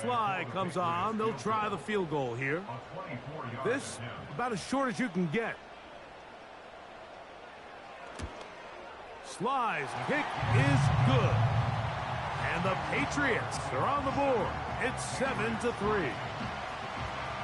Slide comes on. They'll try the field goal here. This, about as short as you can get. Sly's kick is good. And the Patriots are on the board. It's 7-3.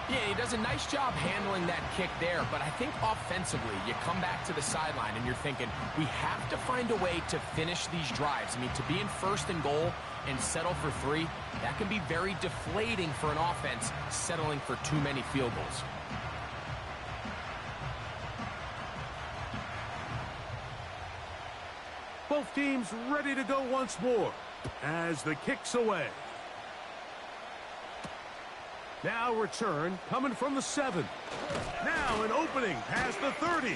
Yeah, he does a nice job handling that kick there, but I think offensively, you come back to the sideline and you're thinking, we have to find a way to finish these drives. I mean, to be in 1st and goal and settle for 3, that can be very deflating for an offense settling for too many field goals. Both teams ready to go once more as the kick's away. Now return coming from the 7. Now an opening past the 30.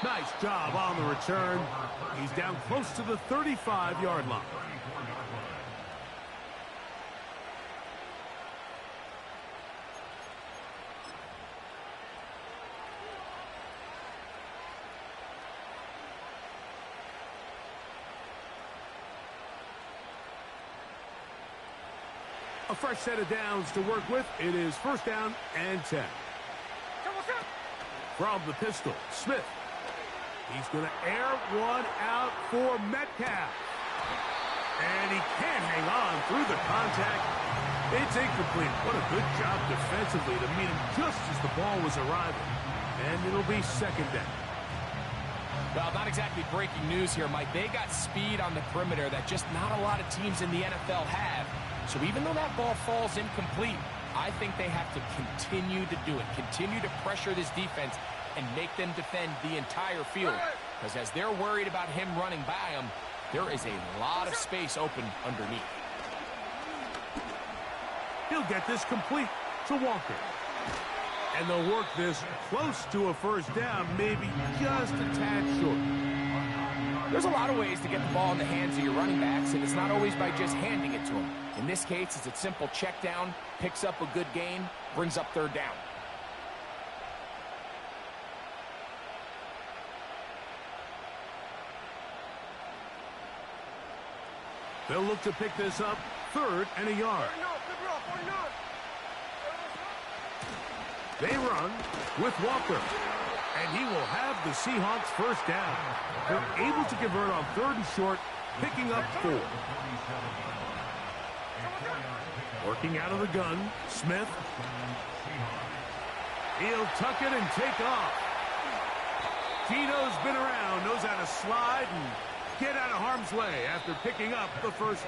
Nice job on the return. He's down close to the 35-yard line. A fresh set of downs to work with. It is 1st down and 10. From the pistol, Smith. He's going to air one out for Metcalf. And he can't hang on through the contact. It's incomplete. What a good job defensively to meet him just as the ball was arriving. And it'll be 2nd down. Well, not exactly breaking news here, Mike. They got speed on the perimeter that just not a lot of teams in the NFL have. So even though that ball falls incomplete, I think they have to continue to do it. Continue to pressure this defense and make them defend the entire field. Because as they're worried about him running by them, there is a lot of space open underneath. He'll get this complete to Walker. And they'll work this close to a 1st down, maybe just a tad short. There's a lot of ways to get the ball in the hands of your running backs, and it's not always by just handing it to them. In this case, it's a simple check down, picks up a good gain, brings up 3rd down. They'll look to pick this up 3rd and a yard. They run with Walker. And he will have the Seahawks 1st down. They're able to convert on 3rd and short, picking up 4. Working out of the gun, Smith. He'll tuck it and take off. Gino's been around, knows how to slide and get out of harm's way after picking up the 1st.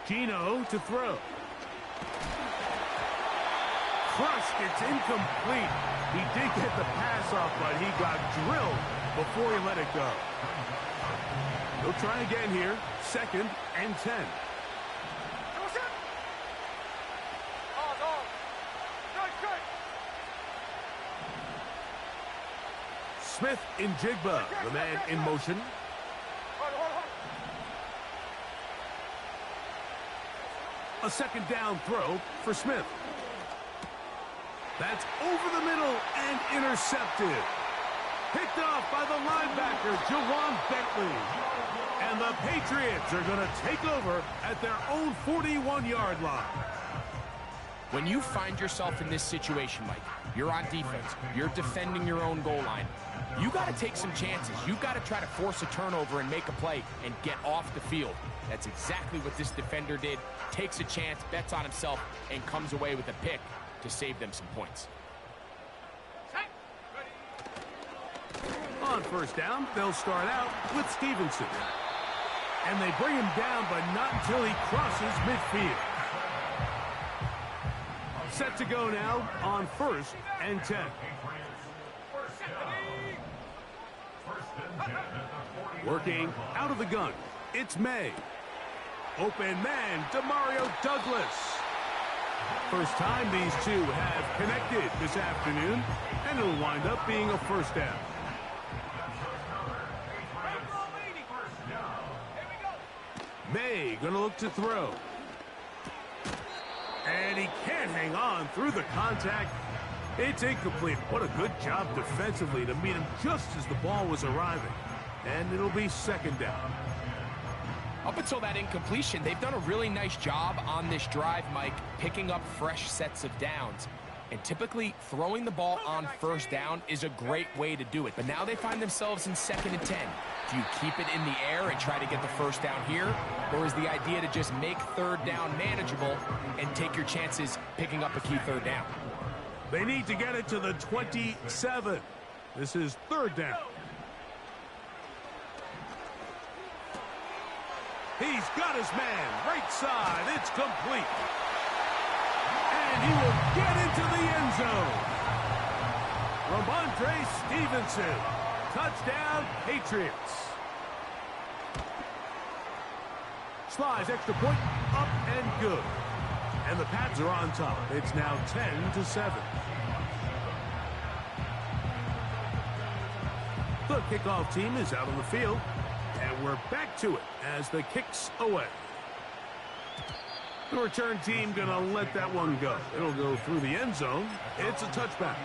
Gino to throw. Crushed, it's incomplete. He did get the pass off, but he got drilled before he let it go. He'll try again here. 2nd and 10. Smith in Jigba, the man in motion. A 2nd down throw for Smith. That's over the middle and intercepted. Picked off by the linebacker, Jawan Bentley. And the Patriots are going to take over at their own 41-yard line. When you find yourself in this situation, Mike, you're on defense, you're defending your own goal line, you got to take some chances. You got to try to force a turnover and make a play and get off the field. That's exactly what this defender did. Takes a chance, bets on himself, and comes away with a pick to save them some points. On 1st down, they'll start out with Stevenson. And they bring him down, but not until he crosses midfield. Set to go now on 1st and 10. Working out of the gun, it's May. Open man, Demario Douglas. First time these two have connected this afternoon, and it'll wind up being a first down. May gonna look to throw. And he can't hang on through the contact. It's incomplete. What a good job defensively to meet him just as the ball was arriving. And it'll be second down. Up until that incompletion, they've done a really nice job on this drive, Mike, picking up fresh sets of downs. And typically, throwing the ball on first down is a great way to do it. But now they find themselves in 2nd and 10. Do you keep it in the air and try to get the first down here? Or is the idea to just make third down manageable and take your chances picking up a key third down? They need to get it to the 27. This is third down. He's got his man. Right side. It's complete. And he will get into the end zone. Ramondre Stevenson. Touchdown, Patriots. Slides, extra point, up and good. And the Pats are on top. It's now 10-7. The kickoff team is out on the field. And we're back to it as the kick's away. The return team going to let that one go. It'll go through the end zone. It's a touchback.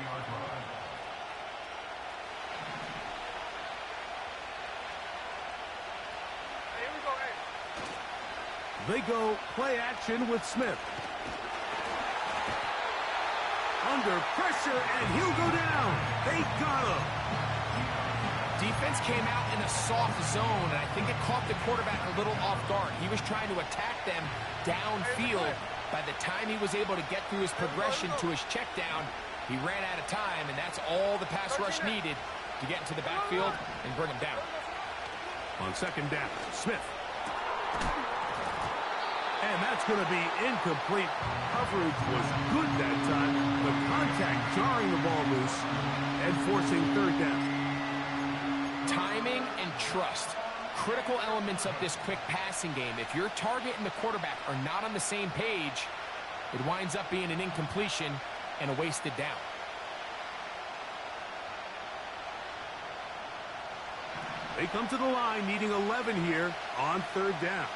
They go play action with Smith. Under pressure, and he'll go down. They got him. Defense came out in a soft zone, and I think it caught the quarterback a little off guard. He was trying to attack them downfield. By the time he was able to get through his progression to his check down, he ran out of time, and that's all the pass rush needed to get into the backfield and bring him down. On second down, Smith. And that's going to be incomplete. Coverage was good that time. The contact jarring the ball loose and forcing third down. Timing and trust, critical elements of this quick passing game. If your target and the quarterback are not on the same page, it winds up being an incompletion and a wasted down. They come to the line needing 11 here on third down.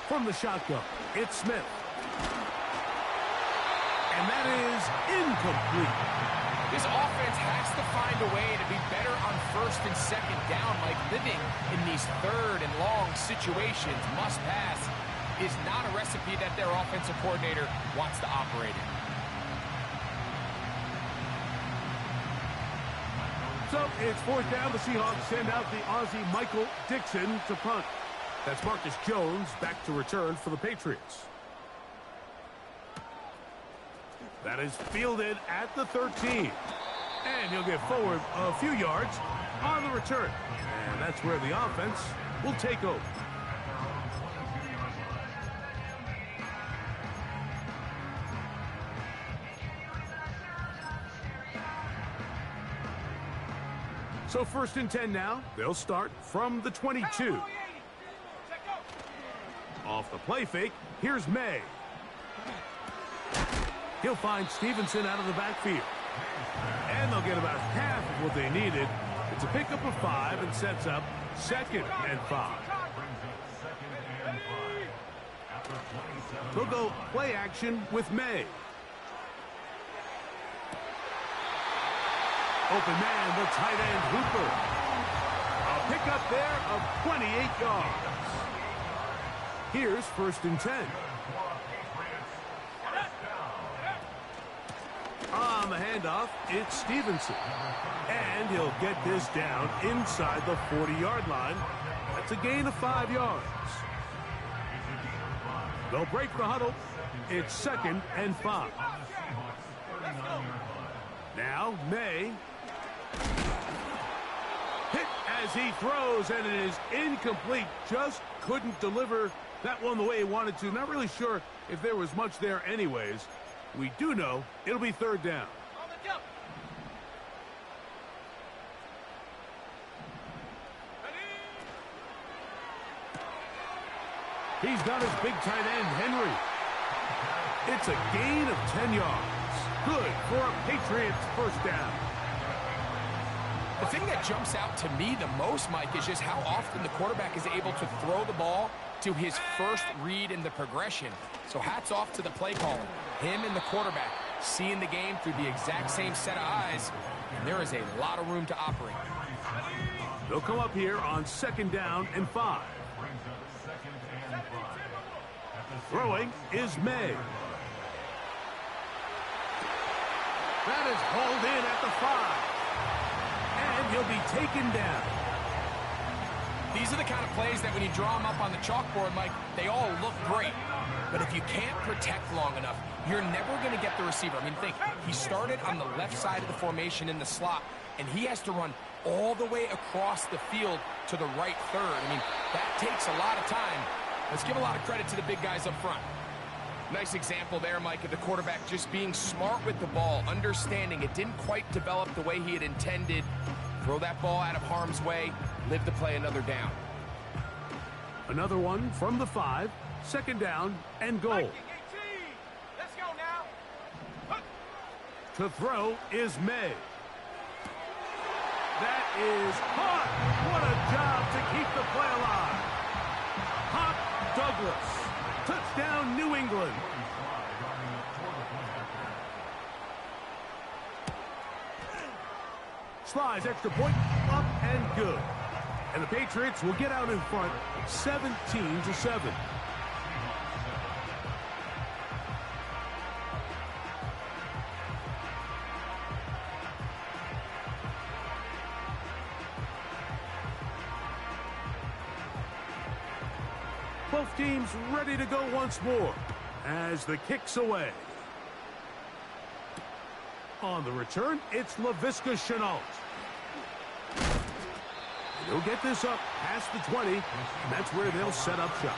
From the shotgun, it's Smith. And that is incomplete. This offense has to find a way to be better on first and second down, like living in these third and long situations. Must pass is not a recipe that their offensive coordinator wants to operate in. So it's fourth down. The Seahawks send out the Aussie Michael Dixon to punt. That's Marcus Jones back to return for the Patriots. That is fielded at the 13. And he'll get forward a few yards on the return. And that's where the offense will take over. So first and 10 now. They'll start from the 22. Off the play fake, here's May. He'll find Stevenson out of the backfield. And they'll get about half of what they needed. It's a pickup of 5 and sets up 2nd and 5. They'll go play action with May. Open man, the tight end Hooper. A pickup there of 28 yards. Here's first and 10. On the handoff, it's Stevenson. And he'll get this down inside the 40-yard line. That's a gain of 5 yards. They'll break the huddle. It's 2nd and 5. Now, May. Hit as he throws, and it is incomplete. Just couldn't deliver That one the way he wanted to. Not really sure if there was much there anyways. We do know it'll be third down. He's got his big tight end, Henry. It's a gain of 10 yards. Good for a Patriots first down. The thing that jumps out to me the most, Mike, is just how often the quarterback is able to throw the ball to his first read in the progression. So hats off to the play caller. Him and the quarterback seeing the game through the exact same set of eyes, and there is a lot of room to operate. They'll come up here on 2nd down and 5. Throwing is May. That is hauled in at the 5. And he'll be taken down. These are the kind of plays that when you draw them up on the chalkboard, Mike, they all look great. But if you can't protect long enough, you're never going to get the receiver. I mean, think, he started on the left side of the formation in the slot, and he has to run all the way across the field to the right third. I mean, that takes a lot of time. Let's give a lot of credit to the big guys up front. Nice example there, Mike, of the quarterback just being smart with the ball, understanding it didn't quite develop the way he had intended. Throw that ball out of harm's way, live to play another down. Another one from the 5, 2nd down and goal. Let's go now. To throw is May. That is Hart. What a job to keep the play alive. Hart Douglas. Touchdown, New England. Slides extra point, up and good. And the Patriots will get out in front 17-7. Both teams ready to go once more as the kick's away. On the return, it's Laviska Shenault. He'll get this up past the 20, and that's where they'll set up shop.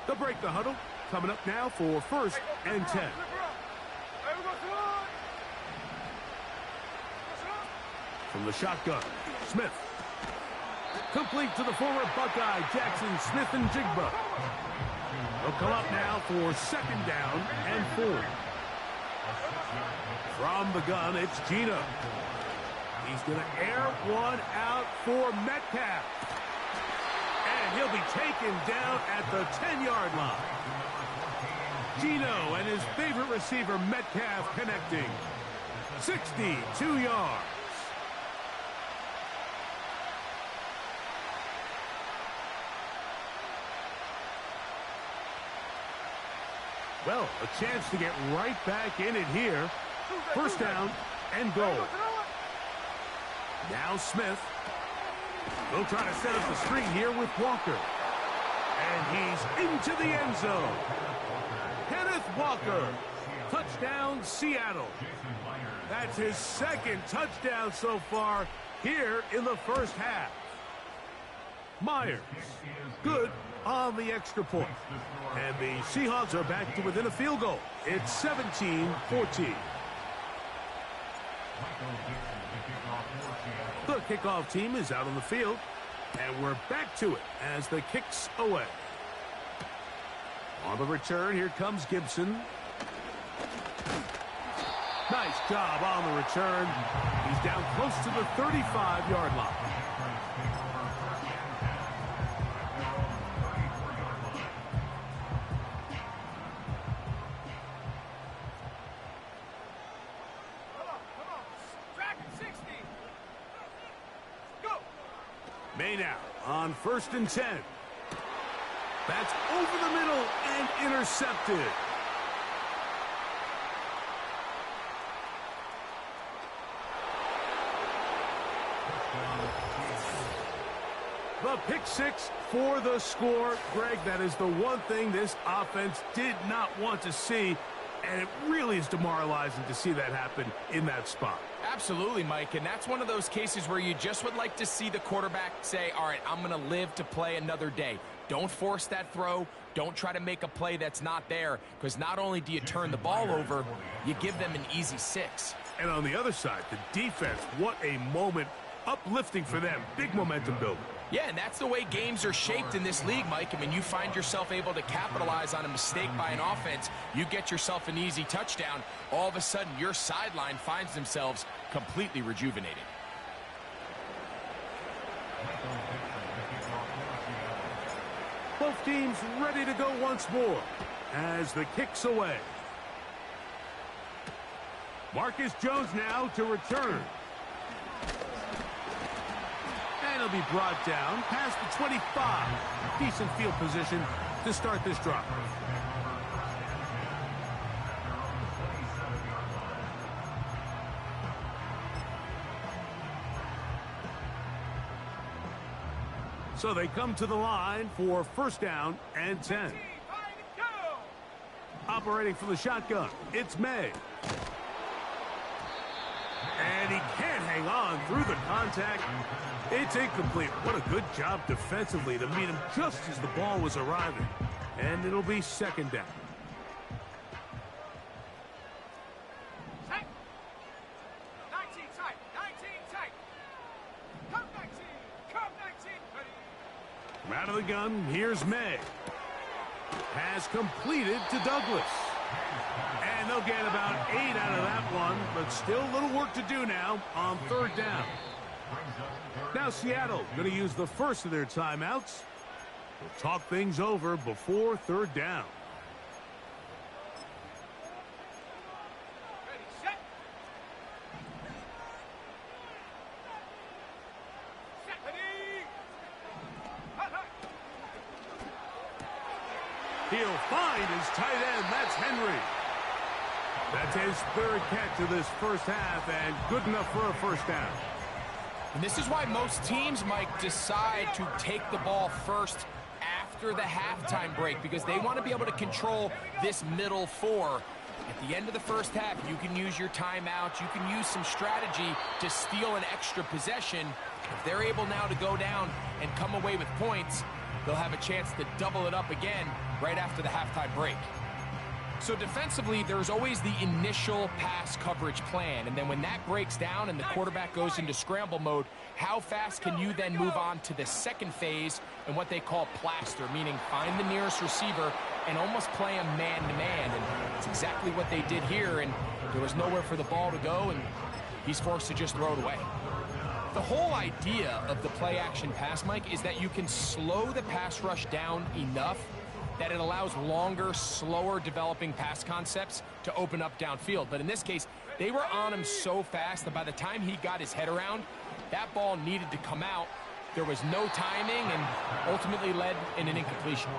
They'll break the huddle. Coming up now for 1st and 10. From the shotgun, Smith. Complete to the former Buckeye, Jackson Smith and Jigba. They'll come up now for 2nd down and 4. From the gun, it's Gino. He's going to air one out for Metcalf. And he'll be taken down at the 10-yard line. Gino and his favorite receiver, Metcalf, connecting. 62 yards. Well, a chance to get right back in it here. 1st down and goal. Now Smith. They'll try to set up the screen here with Walker. And he's into the end zone. Kenneth Walker. Touchdown, Seattle. That's his 2nd touchdown so far here in the 1st half. Myers. Good on the extra point. And the Seahawks are back to within a field goal. It's 17-14. The kickoff team is out on the field, and we're back to it as the kick's away. On the return, here comes Gibson. Nice job on the return. He's down close to the 35-yard line. May now on 1st and 10. That's over the middle and intercepted. The pick six for the score. Greg, that is the one thing this offense did not want to see, and it really is demoralizing to see that happen in that spot. Absolutely, Mike, and that's one of those cases where you just would like to see the quarterback say, all right, I'm going to live to play another day. Don't force that throw. Don't try to make a play that's not there, because not only do you turn the ball over, you give them an easy 6. And on the other side, the defense, what a moment. Uplifting for them. Big momentum building. Yeah, and that's the way games are shaped in this league, Mike. I mean, you find yourself able to capitalize on a mistake by an offense. You get yourself an easy touchdown. All of a sudden, your sideline finds themselves completely rejuvenated. Both teams ready to go once more as the kick's away. Marcus Jones now to return. And he'll be brought down past the 25. Decent field position to start this drive. So they come to the line for 1st down and 10. Operating from the shotgun, it's May. And he can't hang on through the contact. It's incomplete. What a good job defensively to meet him just as the ball was arriving. And it'll be 2nd down. Tight. 19 tight. 19 tight. Come 19. Come 19. From out of the gun, here's May. Pass completed to Douglas. And they'll get about 8 out of that one, but still a little work to do now on 3rd down. Now Seattle going to use the first of their timeouts. We'll talk things over before 3rd down. Ready, set. Set. Ready. Hut, hut. He'll find his tight end. That's Henry. That's his 3rd catch of this first half, and good enough for a 1st down. And this is why most teams, Mike, decide to take the ball first after the halftime break, because they want to be able to control this middle 4. At the end of the first half, you can use your timeouts. You can use some strategy to steal an extra possession. If they're able now to go down and come away with points, they'll have a chance to double it up again right after the halftime break. So defensively, there's always the initial pass coverage plan, and then when that breaks down and the quarterback goes into scramble mode, how fast can you then move on to the second phase and what they call plaster, meaning find the nearest receiver and almost play him man-to-man, and it's exactly what they did here, and there was nowhere for the ball to go, and he's forced to just throw it away. The whole idea of the play-action pass, Mike, is that you can slow the pass rush down enough that it allows longer, slower developing pass concepts to open up downfield. But in this case, they were on him so fast that by the time he got his head around, that ball needed to come out. There was no timing and ultimately led in an incompletion.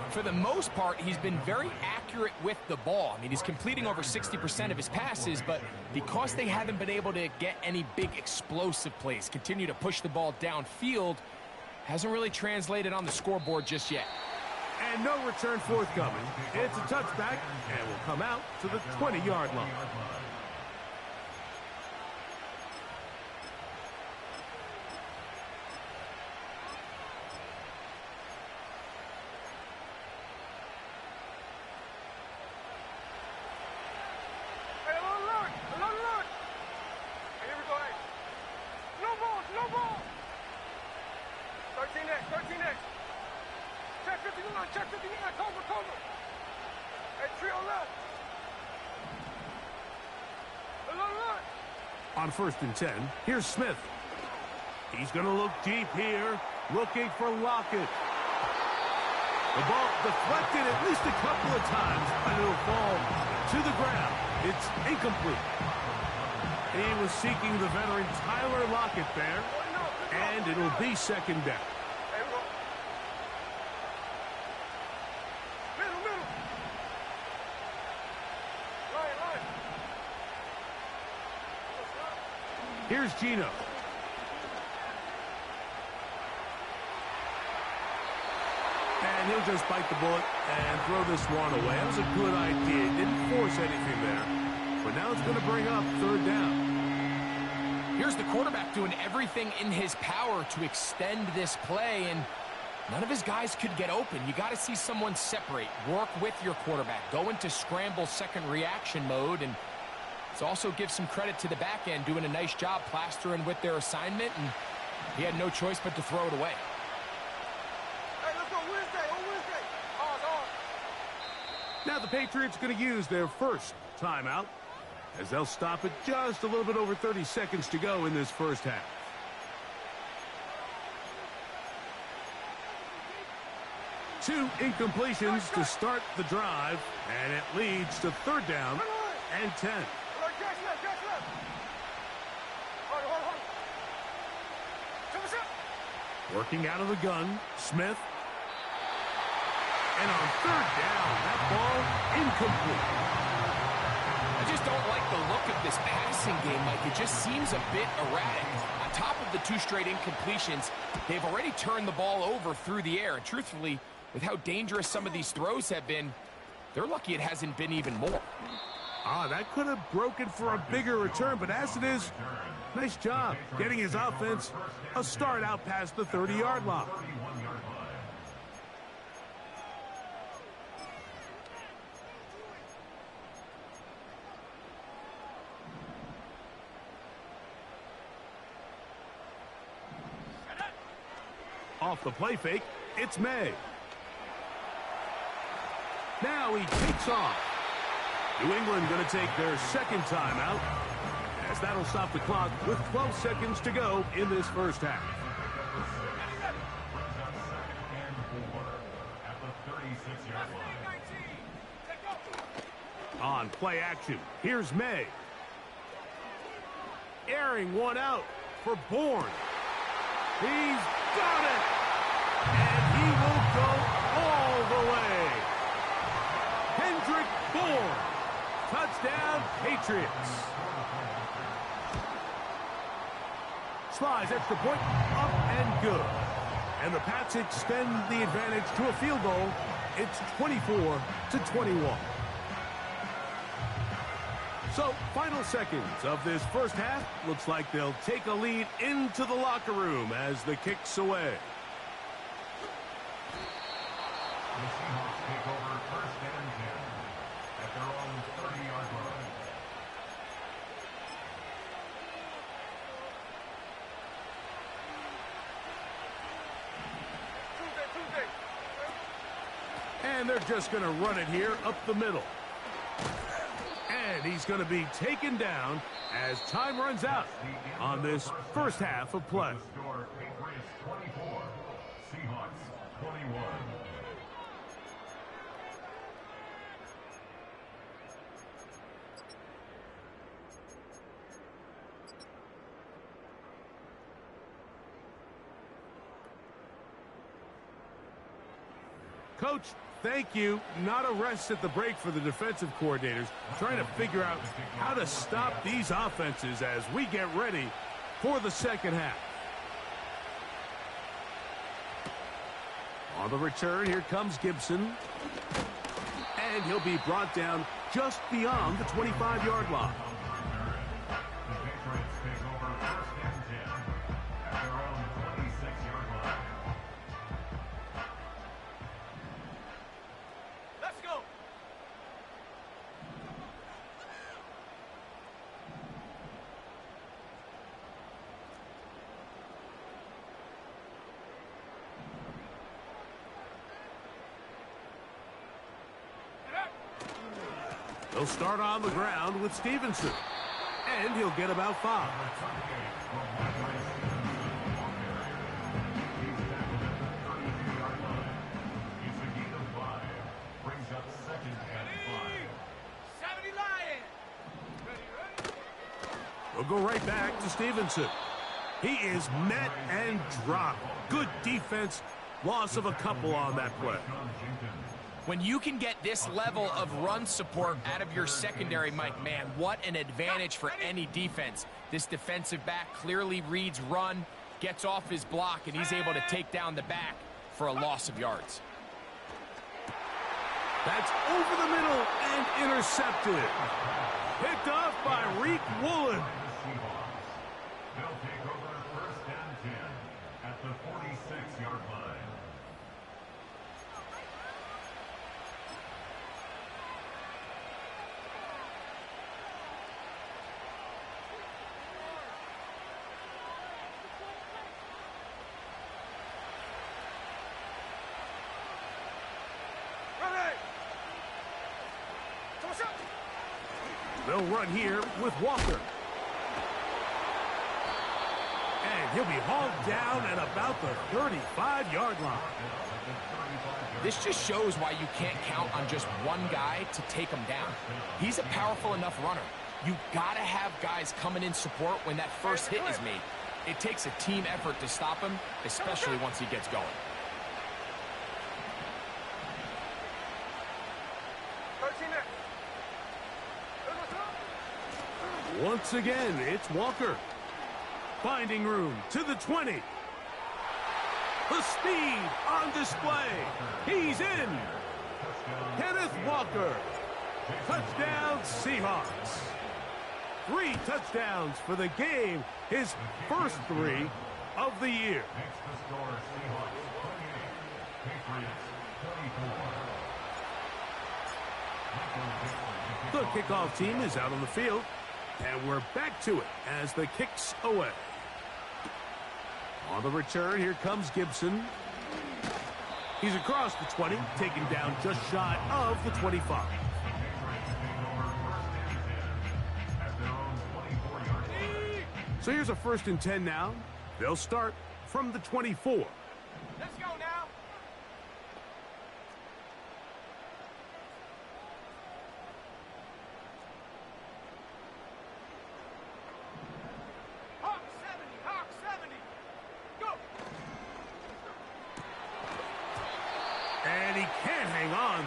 For the most part, he's been very accurate with the ball. I mean, he's completing over 60% of his passes, but because they haven't been able to get any big explosive plays, continue to push the ball downfield, hasn't really translated on the scoreboard just yet. And no return forthcoming. It's a touchback and will come out to the 20-yard line. Hey, a little look. A little look. Hey, here we go. Hey. No ball. No ball. 13X. 13X. Check 59, check 59, cover. Hey, trio left. On 1st and 10, here's Smith. He's going to look deep here, looking for Lockett. The ball deflected at least a couple of times, and it'll fall to the ground. It's incomplete. He was seeking the veteran Tyler Lockett there, and it'll be 2nd down. Here's Geno. And he'll just bite the bullet and throw this one away. That was a good idea. Didn't force anything there. But now it's going to bring up 3rd down. Here's the quarterback doing everything in his power to extend this play, and none of his guys could get open. You got to see someone separate, work with your quarterback, go into scramble second reaction mode, and it also gives some credit to the back end doing a nice job plastering with their assignment, and he had no choice but to throw it away. Hey, let's go Wednesday, on Wednesday. Now the Patriots going to use their first timeout as they'll stop it just a little bit over 30 seconds to go in this first half. Two incompletions to start the drive, and it leads to 3rd down and 10. Working out of the gun, Smith. And on 3rd down, that ball incomplete. I just don't like the look of this passing game, Mike. It just seems a bit erratic. On top of the 2 straight incompletions, they've already turned the ball over through the air. And truthfully, with how dangerous some of these throws have been, they're lucky it hasn't been even more. That could have broken for a bigger return, but as it is, nice job getting his offense a start out past the 30-yard line. Off the play fake, it's May. Now he takes off. New England going to take their 2nd timeout, as that'll stop the clock with 12 seconds to go in this first half. On play action, here's May. Airing one out for Bourne. He's got it! And he will go all the way. Kendrick Bourne. Touchdown, Patriots. Slides extra point, up and good. And the Pats extend the advantage to a field goal. It's 24-21. So, final seconds of this first half. Looks like they'll take a lead into the locker room as the kick's away. The Seahawks take over 1st and 10 at their own 30-yard line. And they're just going to run it here up the middle. And he's going to be taken down as time runs out on this first half of play. Score Patriots 24, Seahawks 21. Coach, thank you. Not a rest at the break for the defensive coordinators, trying to figure out how to stop these offenses as we get ready for the second half. On the return, here comes Gibson. And he'll be brought down just beyond the 25-yard line. The Patriots take over 1st and 10 at their own 26-yard line. Let's go. They'll start on the ground with Stevenson. and he'll get about 5. We'll go right back to Stevenson. He is met and dropped. Good defense. Loss of a couple on that play. When you can get this level of run support out of your secondary, Mike, man, what an advantage for any defense. This defensive back clearly reads run, gets off his block, and he's able to take down the back for a loss of yards. That's over the middle and intercepted. Picked off by Reek Woolen. They'll take over first and 10 at the 46-yard line. They'll run here with Walker. And he'll be hauled down at about the 35-yard line. This just shows why you can't count on just one guy to take him down. He's a powerful enough runner. You gotta have guys coming in support when that first hit is made. It takes a team effort to stop him, especially once he gets going. Once again, it's Walker. Finding room to the 20. The speed on display. He's in. Kenneth Walker. Touchdown, Seahawks. 3 touchdowns for the game. His first 3 of the year. Makes the score Seahawks 28, Patriots 24. The kickoff team is out on the field. And we're back to it as the kick's away. On the return, here comes Gibson. He's across the 20, taken down just shy of the 25. So here's a 1st and 10 now. They'll start from the 24. Let's go now.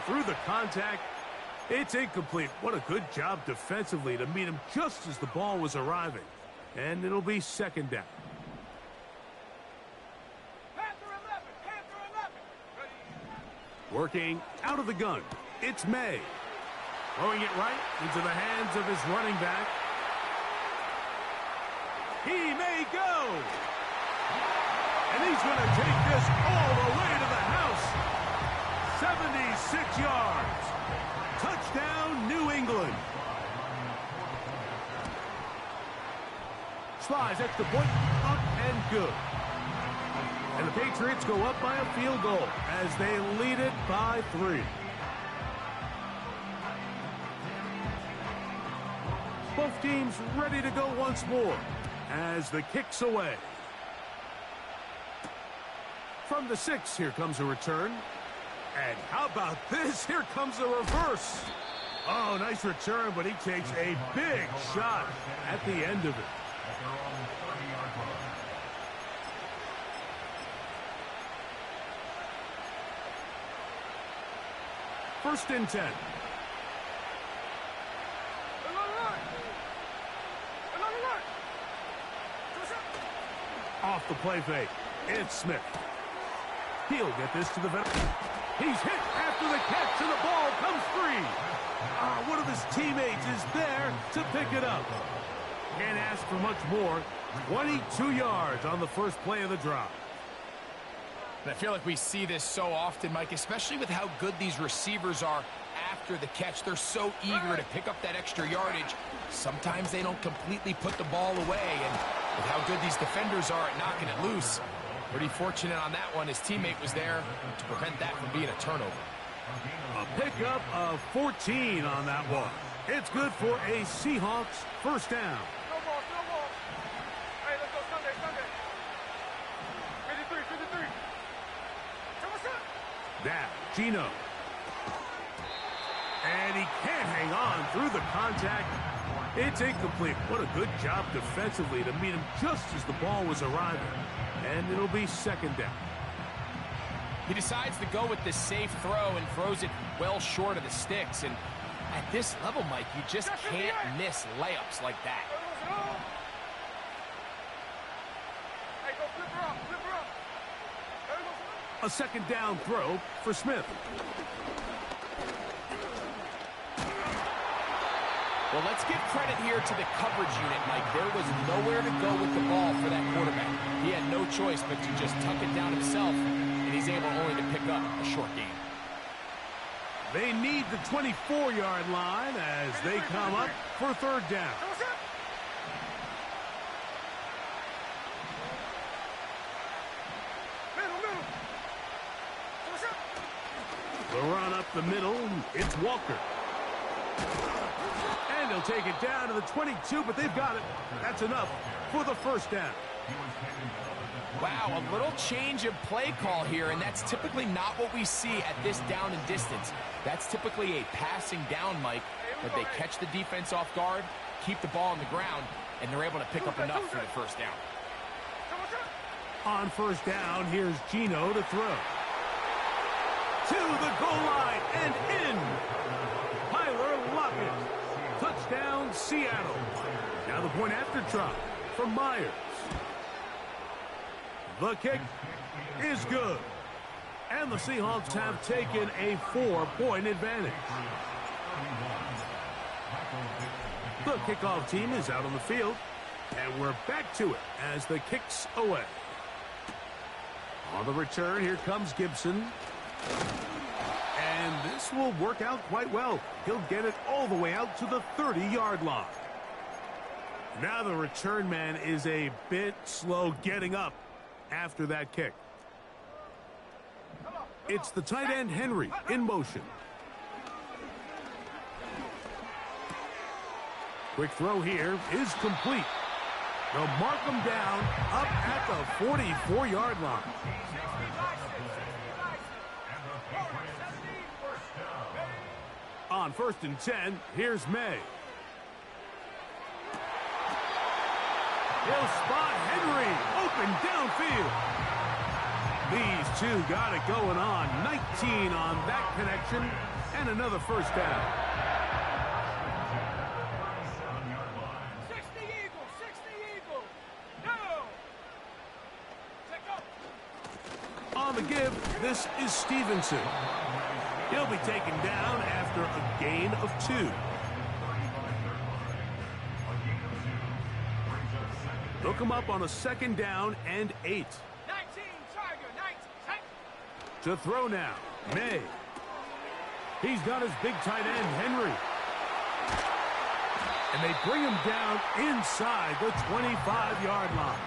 Through the contact. It's incomplete. What a good job defensively to meet him just as the ball was arriving. And it'll be 2nd down. Working out of the gun. It's May. Throwing it right into the hands of his running back. He may go. And he's going to take this all the way to the house. 76 yards. Touchdown, New England. Slides extra point, up and good. And the Patriots go up by a field goal as they lead it by 3. Both teams ready to go once more as the kick's away. From the 6, here comes a return. And how about this? Here comes a reverse. Oh, nice return, but he takes a big shot at the end of it. First and 10. Off the play fake. It's Smith. He'll get this to the veteran. He's hit after the catch, and the ball comes free. One of his teammates is there to pick it up. Can't ask for much more. 22 yards on the first play of the drive. And I feel like we see this so often, Mike, especially with how good these receivers are after the catch. They're so eager to pick up that extra yardage. Sometimes they don't completely put the ball away, and with how good these defenders are at knocking it loose, pretty fortunate on that one. His teammate was there to prevent that from being a turnover. A pickup of 14 on that one. It's good for a Seahawks first down. Now, Geno. And he can't hang on through the contact. It's incomplete. What a good job defensively to meet him just as the ball was arriving. And it'll be second down. He decides to go with the safe throw and throws it well short of the sticks. And at this level, Mike, you just can't miss layups like that. Hey, go flip her up, flip her up. There you go. A second down throw for Smith. Well, let's give credit here to the coverage unit, Mike. There was nowhere to go with the ball for that quarterback. He had no choice but to just tuck it down himself, and he's able only to pick up a short gain. They need the 24-yard line as they come up for third down. The run up the middle, it's Walker. And they'll take it down to the 22, but they've got it. That's enough for the first down. Wow, a little change of play call here, and that's typically not what we see at this down and distance. That's typically a passing down, Mike, but they catch the defense off guard, keep the ball on the ground, and they're able to pick up enough for the first down. On first down, here's Geno to throw. To the goal line and in. Tyler Lockett. Touchdown, Seattle. Now the point after try from Myers. The kick is good. And the Seahawks have taken a 4-point advantage. The kickoff team is out on the field. And we're back to it as the kick's away. On the return, here comes Gibson. And this will work out quite well. He'll get it all the way out to the 30-yard line. Now the return man is a bit slow getting up after that kick. It's the tight end Henry in motion. Quick throw here is complete. They'll mark him down up at the 44-yard line. On 1st and 10, here's May. He'll spot Henry open downfield. These two got it going on. 19 on that connection and another first down. 60 Eagles, 60 Eagles. No. Check up. On the give, this is Stevenson. He'll be taken down after a gain of 2. They'll come up on a second down and 8. 19, Tiger, 19. To throw now, May. He's got his big tight end, Henry. And they bring him down inside the 25-yard line.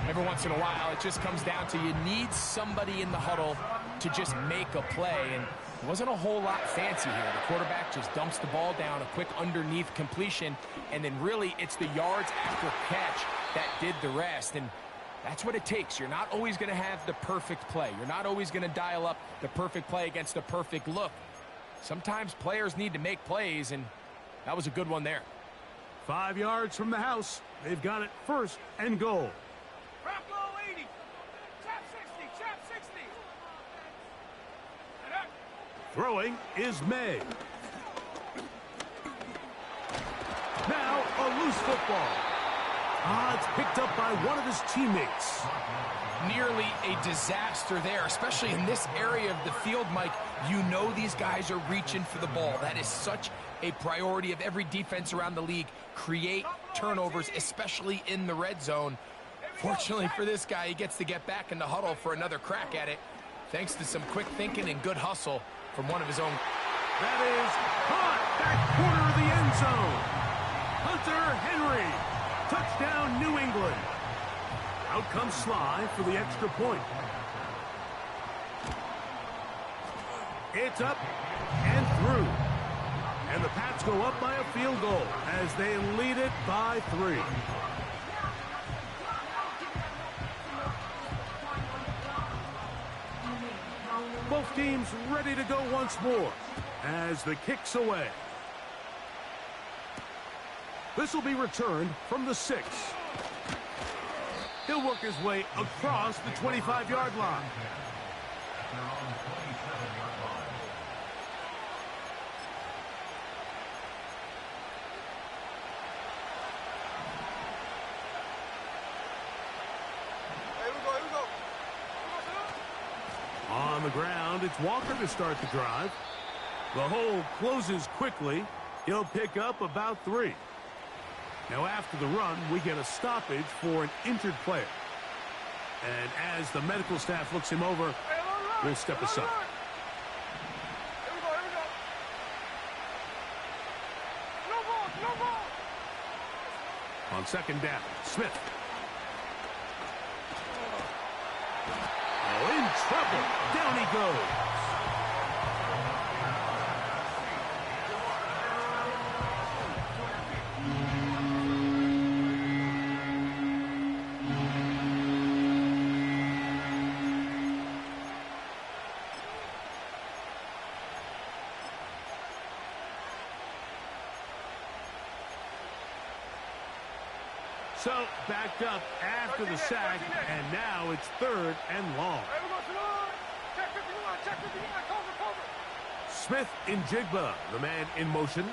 Every once in a while, it just comes down to you need somebody in the huddle to just make a play, and it wasn't a whole lot fancy here. The quarterback just dumps the ball down, a quick underneath completion, and then really it's the yards after catch that did the rest, and that's what it takes. You're not always going to have the perfect play. You're not always going to dial up the perfect play against the perfect look. Sometimes players need to make plays, and that was a good one there. 5 yards from the house. They've got it first and goal. Bronco 80. Chap 60, chap 60. And up. Throwing is May. Now a loose football. It's picked up by one of his teammates. Nearly a disaster there, especially in this area of the field, Mike. You know these guys are reaching for the ball. That is such a priority of every defense around the league. Create turnovers, especially in the red zone. Fortunately for this guy, he gets to get back in the huddle for another crack at it, thanks to some quick thinking and good hustle from one of his own. That is caught back corner of the end zone. Hunter Henry. Touchdown, New England. Out comes Sly for the extra point. It's up and through. And the Pats go up by a field goal as they lead it by 3. Both teams ready to go once more as the kick's away. This will be returned from the 6. He'll work his way across the 25-yard line. They're on the 27-yard line. Here we go, here we go. On the ground, it's Walker to start the drive. The hole closes quickly. He'll pick up about 3. Now after the run, we get a stoppage for an injured player. And as the medical staff looks him over, Hey, alert, we'll step aside. alert. Here we go, here we go. No ball, no ball. On second down, Smith. Oh, in trouble. Down he goes. So, backed up after the sack, and now it's 3rd and long. Here we go, Salon. Check 51, check 51, cover, cover. Smith in Jigba, the man in motion. Here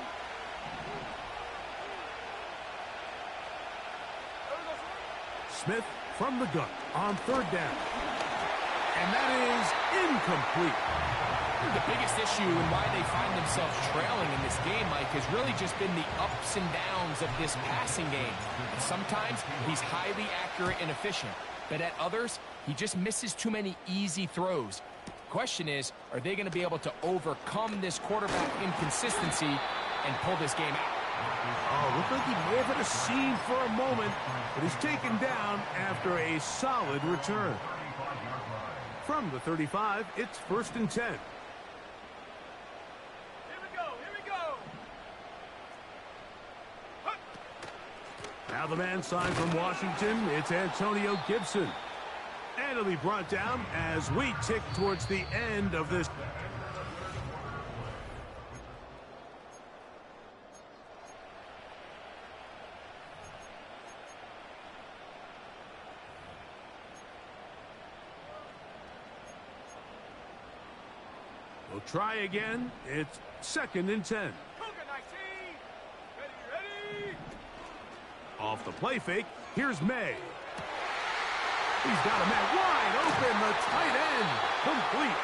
we go, Salon. Smith from the gun on 3rd down. And that is incomplete. The biggest issue and why they find themselves trailing in this game, Mike, has really just been the ups and downs of this passing game. And sometimes he's highly accurate and efficient, but at others, he just misses too many easy throws. The question is, are they going to be able to overcome this quarterback inconsistency and pull this game out? Oh, looked like he may have had a seam for a moment, but he's taken down after a solid return. From the 35, it's 1st and 10. Now the man signed from Washington, it's Antonio Gibson. And it'll be brought down as we tick towards the end of this. We'll try again. It's 2nd and 10. Off the play fake, here's May. He's got a man wide open, the tight end, complete.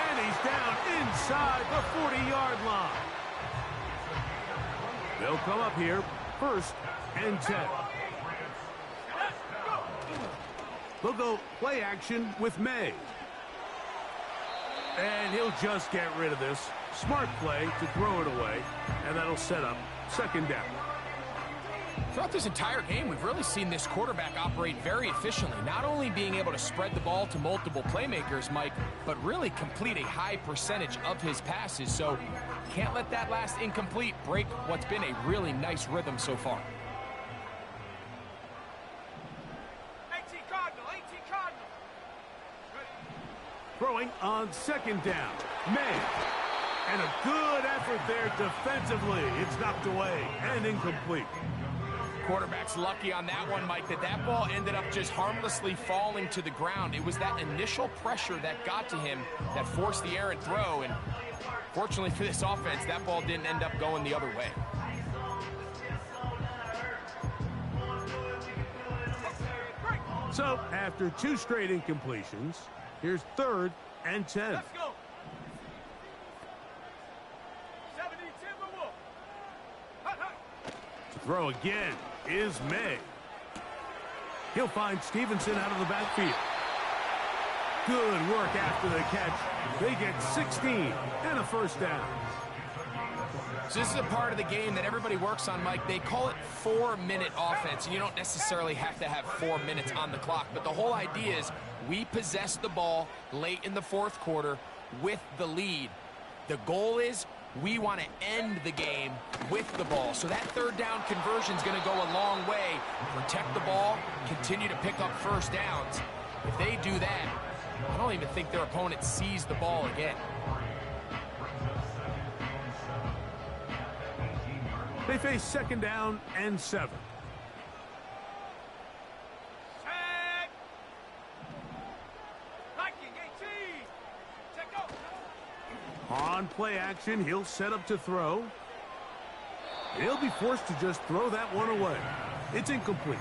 And he's down inside the 40-yard line. They'll come up here, 1st and 10. They'll go play action with May. And he'll just get rid of this. Smart play to throw it away, and that'll set up 2nd down. Throughout this entire game, we've really seen this quarterback operate very efficiently, not only being able to spread the ball to multiple playmakers, Mike, but really complete a high percentage of his passes. So can't let that last incomplete break what's been a really nice rhythm so far. 18 Cardinal, 18 Cardinal. Throwing on 2nd down, May. And a good effort there defensively. It's knocked away and incomplete. Quarterback's lucky on that one, Mike, that ball ended up just harmlessly falling to the ground. It was that initial pressure that got to him that forced the errant throw, and fortunately for this offense, that ball didn't end up going the other way. So, after 2 straight incompletions, here's 3rd and 10. Let's go. 70 Timberwolf. Hut, hut. To throw again is May. He'll find Stevenson out of the backfield. Good work after the catch. They get 16 and a 1st down. So this is a part of the game that everybody works on, Mike. They call it 4-minute offense, and you don't necessarily have to have 4 minutes on the clock. But the whole idea is we possess the ball late in the 4th quarter with the lead. The goal is we want to end the game with the ball. So that 3rd down conversion is going to go a long way. Protect the ball, continue to pick up 1st downs. If they do that, I don't even think their opponent sees the ball again. They face 2nd down and 7. Set. Nike, 18. Check go. On play action, he'll set up to throw. He'll be forced to just throw that one away. It's incomplete.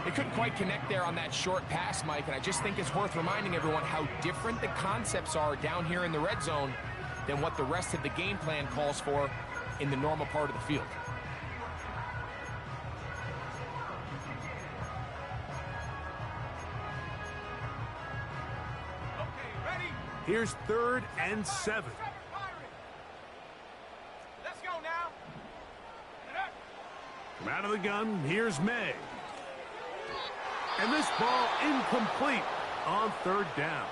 They couldn't quite connect there on that short pass, Mike, and I just think it's worth reminding everyone how different the concepts are down here in the red zone than what the rest of the game plan calls for in the normal part of the field. Okay, ready? Here's 3rd and 7. Let's go now. From out of the gun, here's May. And this ball incomplete on 3rd down.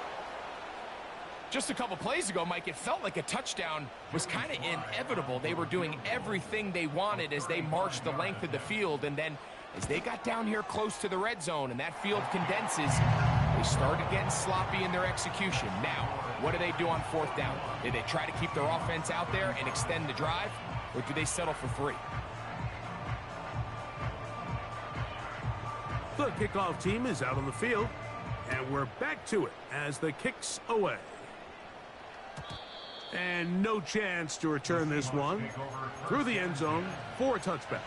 Just a couple plays ago, Mike, it felt like a touchdown was kind of inevitable. They were doing everything they wanted as they marched the length of the field, and then as they got down here close to the red zone and that field condenses, they started getting sloppy in their execution. Now, what do they do on 4th down? Do they try to keep their offense out there and extend the drive, or do they settle for 3? The kickoff team is out on the field, and we're back to it as the kick's away. And no chance to return this one through the end zone for a touchback.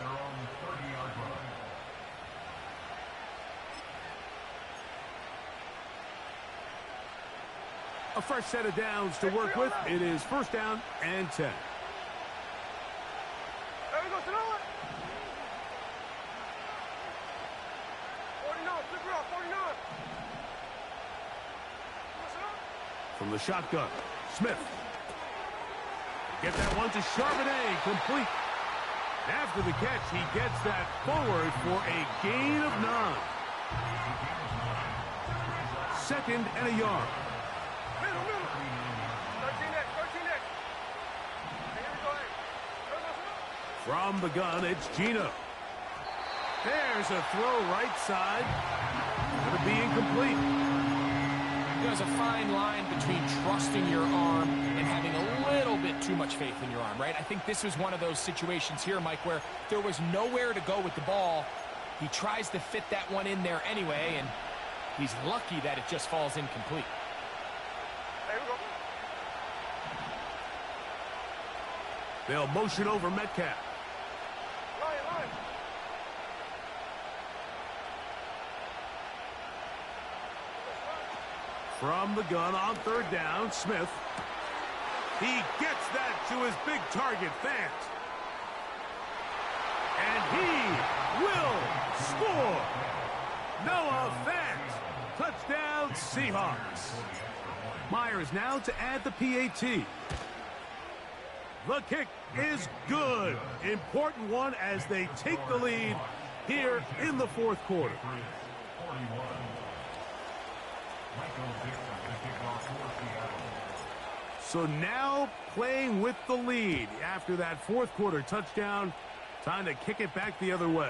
A fresh set of downs to work with. It is 1st down and 10. There we go, throw it. 49, flip it off, 49. From the shotgun, Smith. Get that one to Charbonnet, complete. After the catch, he gets that forward for a gain of 9. 2nd and a yard. Middle. 13 next, 13 next. Hey, here we go, hey. From the gun, it's Gino. There's a throw right side. Going to be incomplete. There's a fine line between trusting your arm and having a little bit too much faith in your arm, right? I think this was one of those situations here, Mike, where there was nowhere to go with the ball. He tries to fit that one in there anyway, and he's lucky that it just falls incomplete. There we go. They'll motion over Metcalf. Line. From the gun on 3rd down, Smith. He gets that to his big target, Fant. And he will score. Noah Fant. Touchdown, Seahawks. Myers now to add the PAT. The kick is good. Important one as they take the lead here in the 4th quarter. So now playing with the lead after that 4th quarter touchdown. Time to kick it back the other way.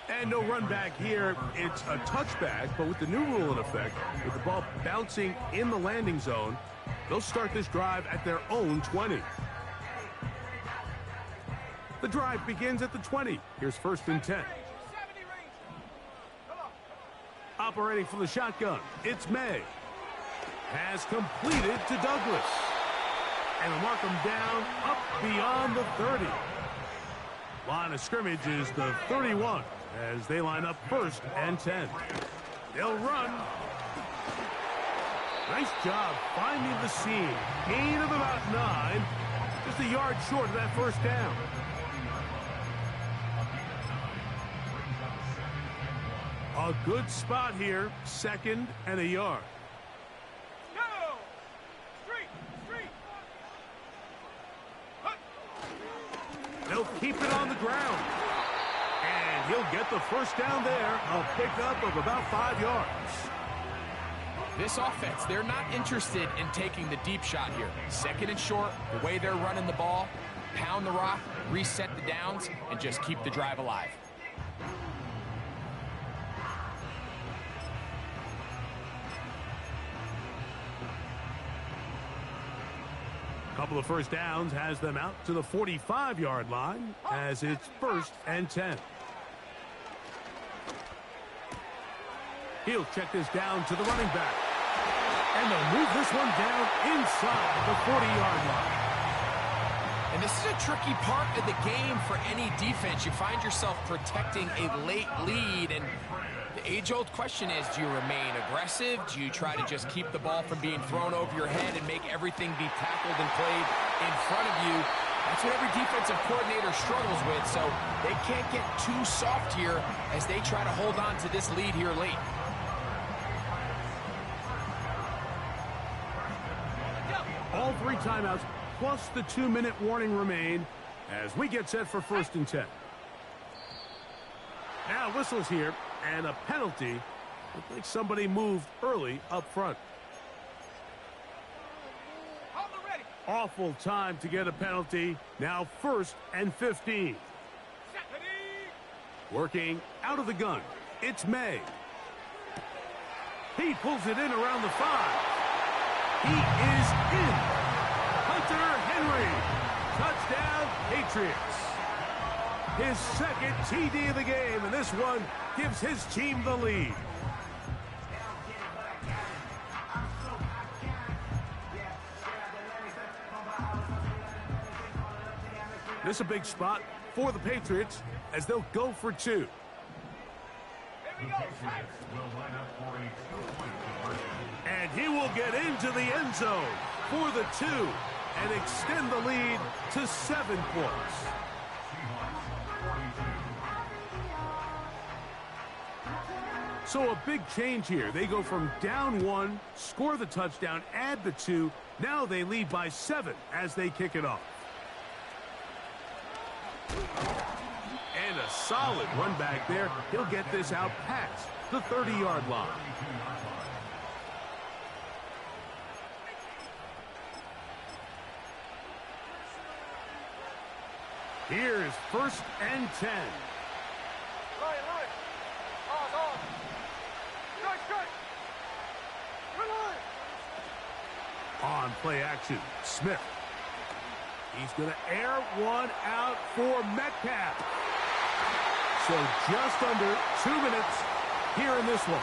And no run back here. It's a touchback, but with the new rule in effect, with the ball bouncing in the landing zone, they'll start this drive at their own 20. The drive begins at the 20. Here's 1st and 10. Operating from the shotgun, it's May. Has completed to Douglas. And they'll mark him down up beyond the 30. Line of scrimmage is the 31 as they line up 1st and 10. They'll run. Nice job finding the seam. Gain of about 9. Just a yard short of that 1st down. A good spot here. 2nd and a yard. Go! Street! They'll keep it on the ground. And he'll get the 1st down there. A pickup of about 5 yards. This offense, they're not interested in taking the deep shot here. 2nd and short, the way they're running the ball, pound the rock, reset the downs, and just keep the drive alive. couple of first downs has them out to the 45-yard line as it's 1st and 10. He'll check this down to the running back. And they'll move this one down inside the 40-yard line. And this is a tricky part of the game for any defense. You find yourself protecting a late lead, and the age-old question is, do you remain aggressive? Do you try to just keep the ball from being thrown over your head and make everything be tackled and played in front of you? That's what every defensive coordinator struggles with, so they can't get too soft here as they try to hold on to this lead here late. All 3 timeouts plus the 2-minute warning remain as we get set for 1st and 10. Now whistles here and a penalty. Looks like somebody moved early up front. Awful time to get a penalty. Now 1st and 15. Working out of the gun. It's May. He pulls it in around the 5. He is in. Hunter Henry. Touchdown, Patriots. His 2nd TD of the game, and this one gives his team the lead. This is a big spot for the Patriots as they'll go for 2. And he will get into the end zone for the 2 and extend the lead to 7 points. So a big change here. They go from down 1, score the touchdown, add the 2. Now they lead by 7 as they kick it off. And a solid run back there. He'll get this out past the 30-yard line. Here's 1st and 10. On play action, Smith. He's going to air one out for Metcalf. So just under 2 minutes here in this one.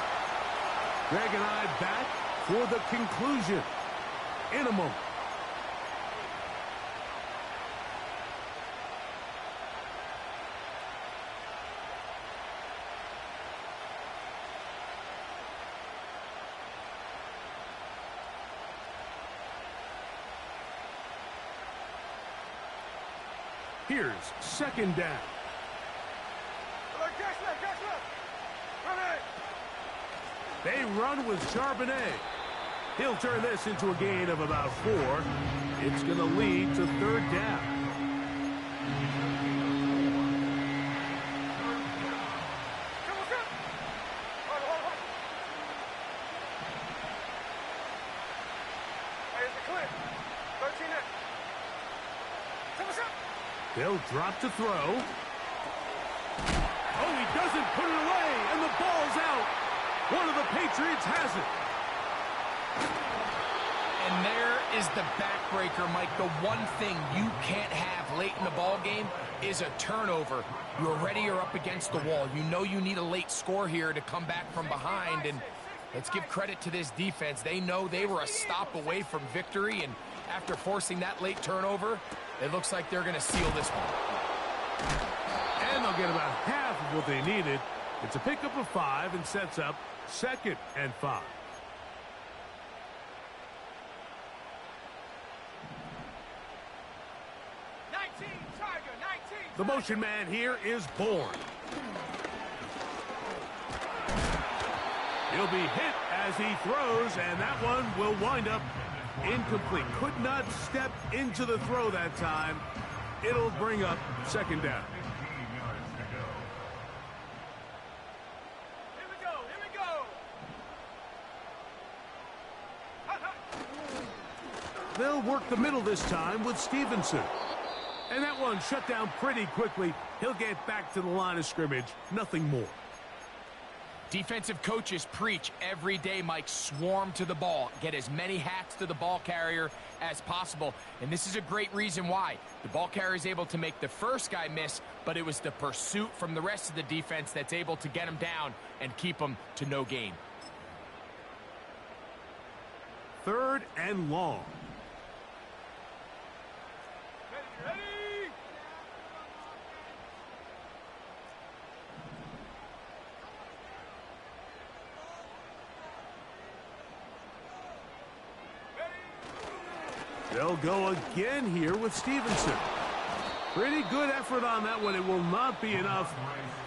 Greg and I back for the conclusion in a moment. Here's 2nd down. They run with Charbonnet. He'll turn this into a gain of about 4. It's going to lead to 3rd down. They'll drop to throw. Oh, he doesn't put it away, and the ball's out. One of the Patriots has it. And there is the backbreaker, Mike. The one thing you can't have late in the ball game is a turnover. You're ready, you're up against the wall. You know you need a late score here to come back from behind, and let's give credit to this defense. They know they were a stop away from victory, and after forcing that late turnover, it looks like they're going to seal this one. And they'll get about half of what they needed. It's a pickup of 5 and sets up 2nd and 5. The motion man here is Bourne. He'll be hit as he throws, and that one will wind up incomplete. Could not step into the throw that time. It'll bring up 2nd down. They'll work the middle this time with Stevenson. And that one shut down pretty quickly. He'll get back to the line of scrimmage. Nothing more. Defensive coaches preach every day, Mike, swarm to the ball. Get as many hats to the ball carrier as possible. And this is a great reason why. The ball carrier is able to make the first guy miss, but it was the pursuit from the rest of the defense that's able to get him down and keep him to no gain. 3rd and long. Ready? They'll go again here with Stevenson. Pretty good effort on that one. It will not be enough.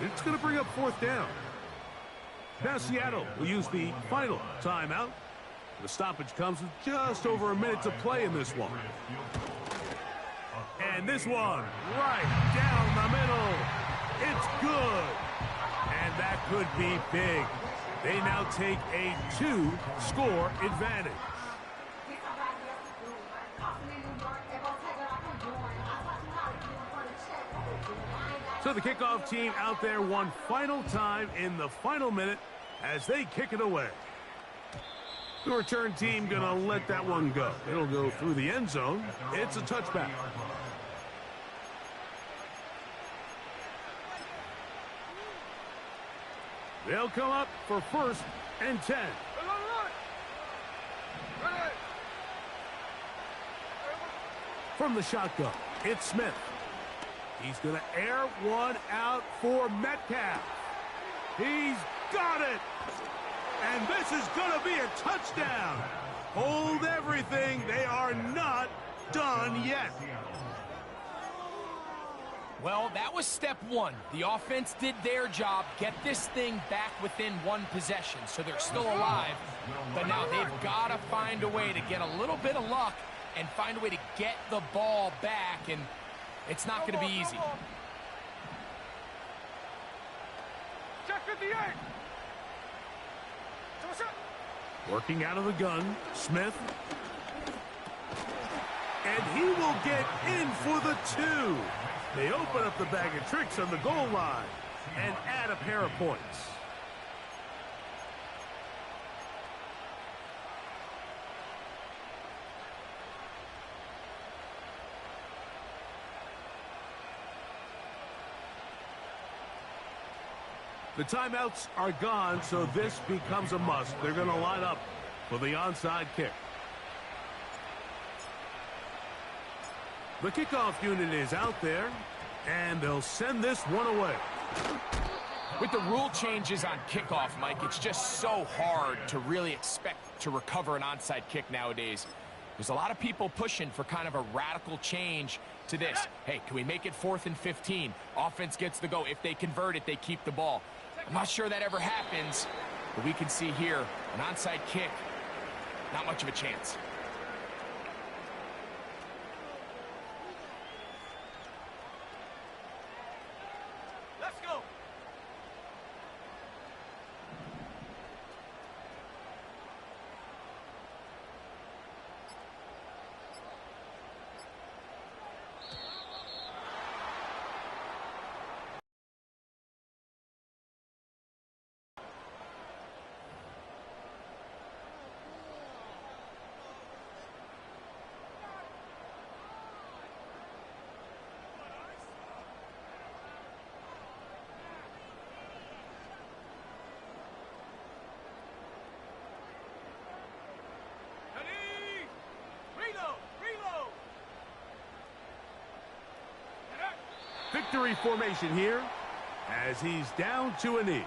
It's going to bring up 4th down. Now Seattle will use the final timeout. The stoppage comes with just over a minute to play in this one. And this one right down the middle. It's good. And that could be big. They now take a 2-score advantage. So the kickoff team out there one final time in the final minute as they kick it away. The return team going to let that one go. It'll go through the end zone. It's a touchback. They'll come up for 1st and 10. From the shotgun, it's Smith. He's going to air one out for Metcalf. He's got it. And this is going to be a touchdown. Hold everything. They are not done yet. Well, that was step 1. The offense did their job, get this thing back within 1 possession, so they're still alive. But now they've got to find a way to get a little bit of luck and find a way to get the ball back, and it's not going to be easy. Check 58. Working out of the gun, Smith. And he will get in for the 2. They open up the bag of tricks on the goal line and add a pair of points. The timeouts are gone, so this becomes a must. They're going to line up for the onside kick. The kickoff unit is out there, and they'll send this one away. With the rule changes on kickoff, Mike, it's just so hard to really expect to recover an onside kick nowadays. There's a lot of people pushing for kind of a radical change to this. Hey, can we make it 4th and 15? Offense gets the go. If they convert it, they keep the ball. I'm not sure that ever happens, but we can see here an onside kick, not much of a chance. Let's go. Victory formation here as he's down to a knee.